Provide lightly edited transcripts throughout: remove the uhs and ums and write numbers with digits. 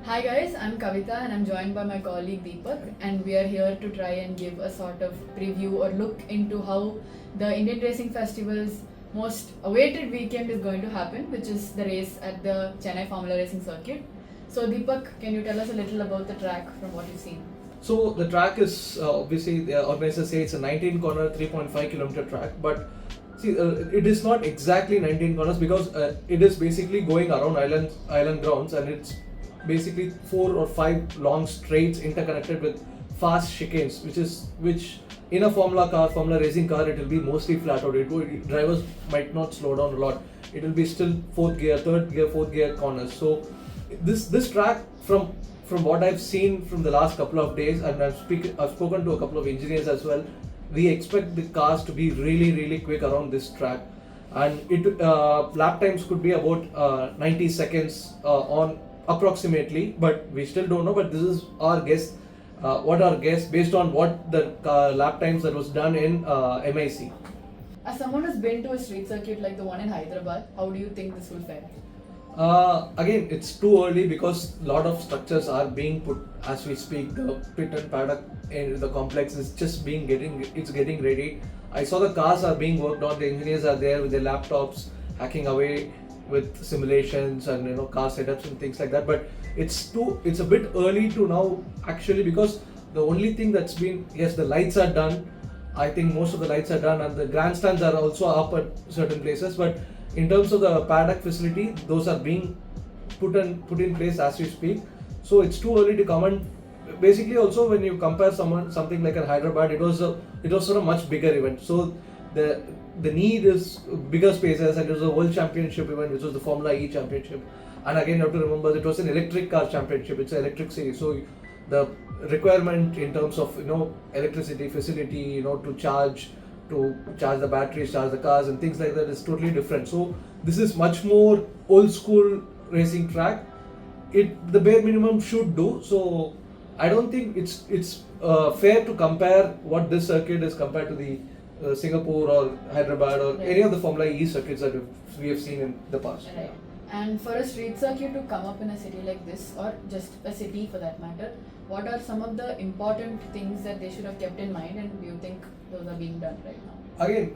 Hi guys, I'm Kavita and I'm joined by my colleague Dipak, and we are here to try and give a sort of preview or look into how the Indian Racing Festival's most awaited weekend is going to happen, which is the race at the Chennai Formula Racing Circuit. So Deepak, can you tell us a little about the track from what you've seen? So the track is obviously the organizers say it's a 19 corner 3.5 kilometer track, but see it is not exactly 19 corners because it is basically going around island grounds, and it's basically 4 or 5 long straights interconnected with fast chicanes, which in a formula racing car, it will be mostly flat out. Drivers might not slow down a lot. It will be still fourth gear, third gear, fourth gear corners. So this track from what I've seen from the last couple of days, and I've spoken to a couple of engineers as well. We expect the cars to be really quick around this track, and it lap times could be about 90 seconds on approximately, but we still don't know. But this is our guess. What our guess based on what the lap times that was done in MIC. As someone who's been to a street circuit like the one in Hyderabad, how do you think this will fare? Again, it's too early because a lot of structures are being put as we speak. The pit and paddock in the complex is just getting ready. I saw the cars are being worked on. The engineers are there with their laptops, hacking away with simulations and car setups and things like that. But it's a bit early to now actually, because the only thing that's been, yes, the lights are done. I think most of the lights are done, and the grandstands are also up at certain places, but in terms of the paddock facility, those are being put in place as we speak. So it's too early to comment. Basically, also when you compare something like a Hyderabad, it was sort of much bigger event. So the need is bigger spaces, and it was a world championship event, which was the Formula E championship. And again, you have to remember it was an electric car championship. It's an electric series, so the requirement in terms of electricity facility, to charge the batteries, charge the cars, and things like that is totally different. So this is much more old school racing track. The bare minimum should do. So I don't think it's fair to compare what this circuit is compared to the Singapore or Hyderabad or any of the Formula E circuits that we have seen in the past. Right. And for a street circuit to come up in a city like this, or just a city for that matter, what are some of the important things that they should have kept in mind, and do you think those are being done right now? Again,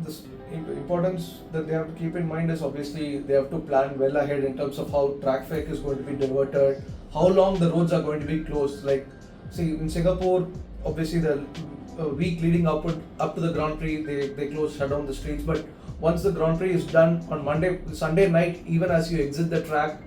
this importance that they have to keep in mind is obviously they have to plan well ahead in terms of how traffic is going to be diverted, how long the roads are going to be closed. Like, see, in Singapore, obviously the week leading up to the Grand Prix, they shut down the streets. But once the Grand Prix is done on Sunday night, even as you exit the track,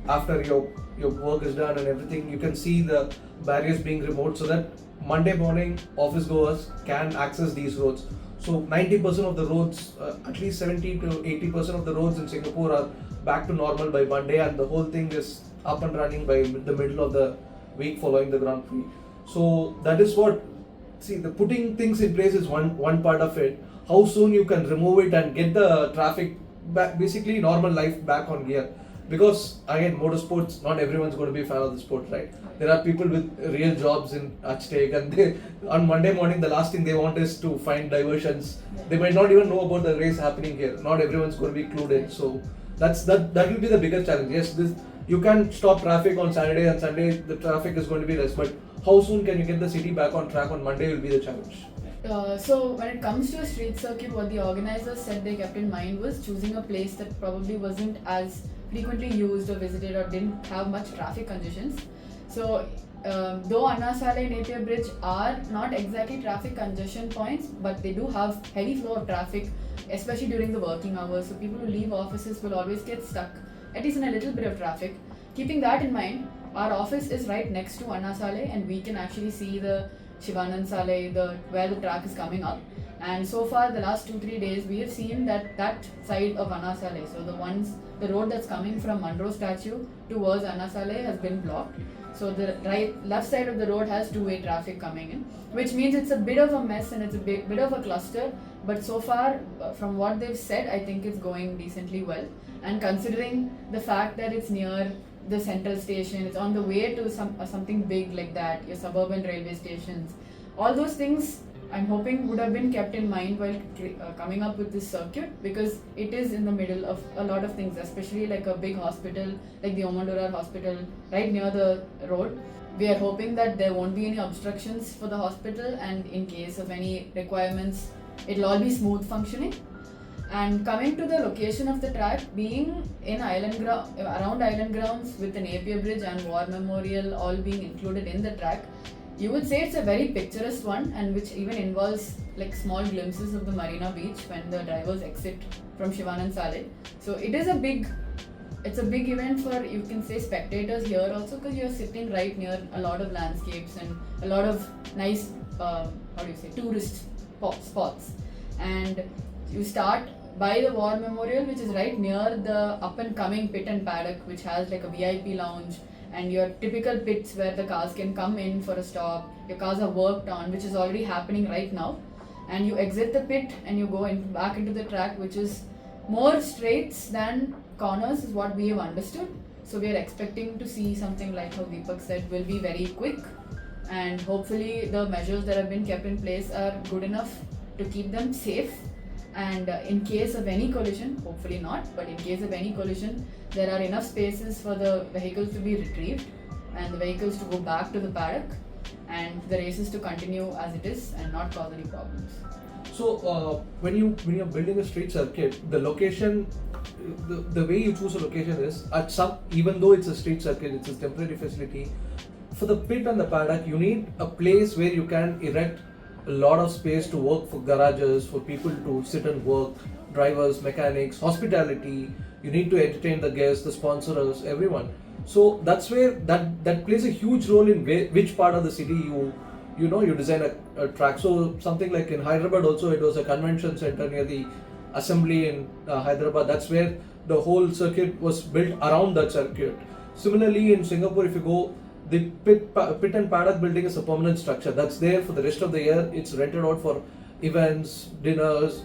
after your work is done and everything, you can see the barriers being removed so that Monday morning office goers can access these roads. So 90% of the roads, at least 70 to 80% of the roads in Singapore are back to normal by Monday, and the whole thing is up and running by the middle of the week following the Grand Prix. So that is what, the putting things in place is one part of it. How soon you can remove it and get the traffic back, basically normal life back on gear. Because again, motorsports, not everyone's going to be a fan of the sport, right? There are people with real jobs at stake, and they, on Monday morning, the last thing they want is to find diversions. They might not even know about the race happening here. Not everyone's going to be clued in. So that will be the biggest challenge. Yes, you can stop traffic on Saturday, and Sunday the traffic is going to be less. But how soon can you get the city back on track on Monday will be the challenge. So when it comes to a street circuit, what the organizers said they kept in mind was choosing a place that probably wasn't as frequently used or visited or didn't have much traffic congestions. So though Anna Sale and Napier Bridge are not exactly traffic congestion points, but they do have heavy flow of traffic, especially during the working hours. So people who leave offices will always get stuck, at least in a little bit of traffic. Keeping that in mind, our office is right next to Anna Sale, and we can actually see the Shivanand Sale, where the track is coming up. And so far, the last 2-3 days, we have seen that side of Anna Sale, so the road that's coming from Monroe Statue towards Anna Sale has been blocked. So the left side of the road has two-way traffic coming in, which means it's a bit of a mess and it's a bit of a cluster. But so far, from what they've said, I think it's going decently well. And considering the fact that it's near the central station, it's on the way to something big like that, your suburban railway stations, all those things I'm hoping would have been kept in mind while coming up with this circuit, because it is in the middle of a lot of things, especially like a big hospital like the Omandurar hospital right near the road. We are hoping that there won't be any obstructions for the hospital, and in case of any requirements, it'll all be smooth functioning. And coming to the location of the track, being in around island grounds with the Napier Bridge and War Memorial all being included in the track, you would say it's a very picturesque one, and which even involves like small glimpses of the Marina Beach when the drivers exit from Shivanand Sale. So it's a big event for, you can say, spectators here also, because you're sitting right near a lot of landscapes and a lot of nice tourist spots. And you start by the War Memorial, which is right near the up and coming pit and paddock, which has like a VIP lounge and your typical pits where the cars can come in for a stop. Your cars are worked on, which is already happening right now. And you exit the pit and you go back into the track, which is more straights than corners, is what we have understood. So we are expecting to see something like how Dipak said will be very quick, and hopefully the measures that have been kept in place are good enough to keep them safe. And in case of any collision, hopefully not, but in case of any collision, there are enough spaces for the vehicles to be retrieved and the vehicles to go back to the paddock and the races to continue as it is and not cause any problems. So when you're building a street circuit, the location, the way you choose a location is at some, even though it's a street circuit, it's a temporary facility. For the pit and the paddock, you need a place where you can erect a lot of space to work, for garages, for people to sit and work, drivers, mechanics, hospitality. You need to entertain the guests, the sponsors, everyone. So that's where that plays a huge role in which part of the city you design a track. So something like in Hyderabad also, it was a convention center near the assembly in Hyderabad. That's where the whole circuit was built around that circuit. Similarly, in Singapore, if you go, the pit and paddock building is a permanent structure that's there for the rest of the year. It's rented out for events, dinners,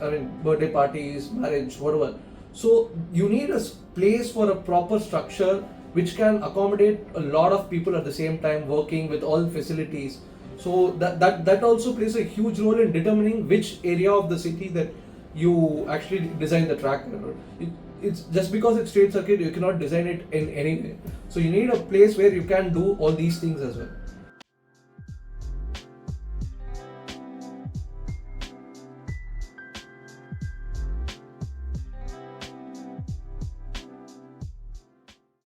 birthday parties, marriage, whatever. So you need a place for a proper structure which can accommodate a lot of people at the same time, working with all facilities. So that also plays a huge role in determining which area of the city that you actually design the track. It's just because it's straight circuit, you cannot design it in any way. So you need a place where you can do all these things as well.